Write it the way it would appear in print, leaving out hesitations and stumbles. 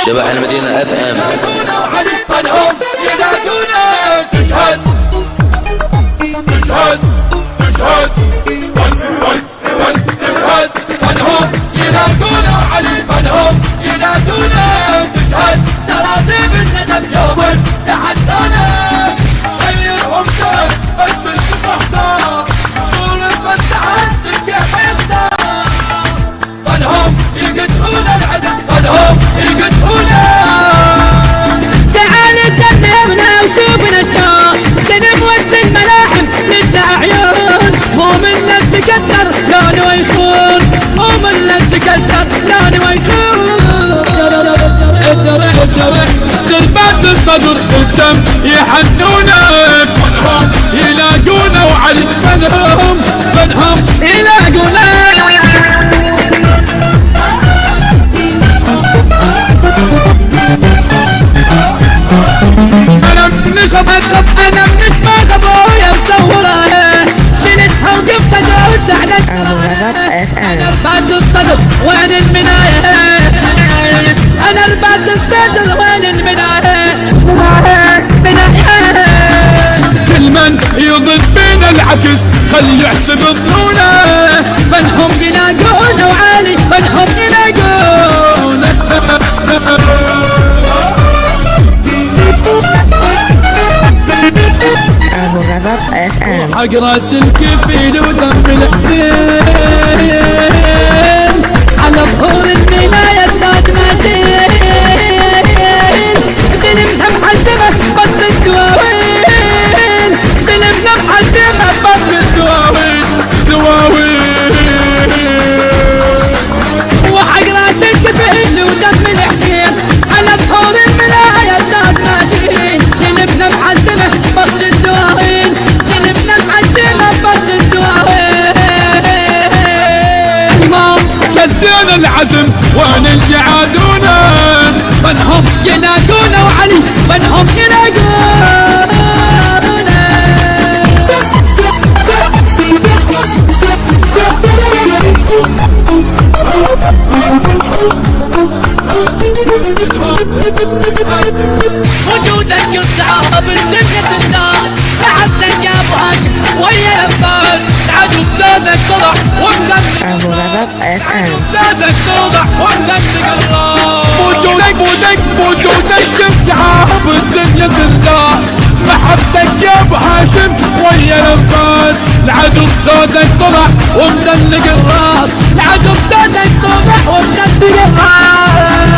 شبح المدينة FM. فنهم ينادونا تشهد تشهد تشهد تشهد فنهم ينادونا علي فنهم ينادونا تشهد سراديب الندم يوم تحدانا غيرهم شهد بس انت تحتار طول بس عندك يا حيطار فنهم يقتلون العدم فنهم يقتلونا تعال قدمنا وشوفنا اشتاق سلم وسط الملاحم نشتاق عيون مو منك تكتر لون ويخون مو منك تكتر لون ويخون دربات الصدر الدم يحنونك فنهم يلاقونا وعلي فنهم يلاقونا انا بنشبه ابويا مصوره شلتها وقفت ادوس على انا ربعت الصدر وين المنايه انا ربعت الصدر وين المنايه كل من يضد بينا العكس خلي يحسب ظنونه فنهم يلاقونا وعالي فنهم يلاقونا حق راس الكفيل ودم الحسين على ظهور المناية صاد ناسين زلمنا محزمة بطل الدواوين زلمنا محزمة بطل الدواوين وحق راس الكفيل ودم الحسين على ظهور المناية صاد ناسين زلمنا محزمة بطل الدواوين زلمنا محزمة بطل الدواوين شدينا العزم وين اللي عادونا فنهم ينادونا وعلي فنهم ينادونا وجودك يصعب الدنيا الناس لعبتك يا ابو هاشم ويا انفاس العدو زادك طلع ومدنك زادك توضح ومدنك الراس وجودك يصعب الدنيا الناس محبتك يا ابو هاشم ويا الانفاس العدو زادك طلع ومدنك الراس العدو زادك طلع ومدنك الراس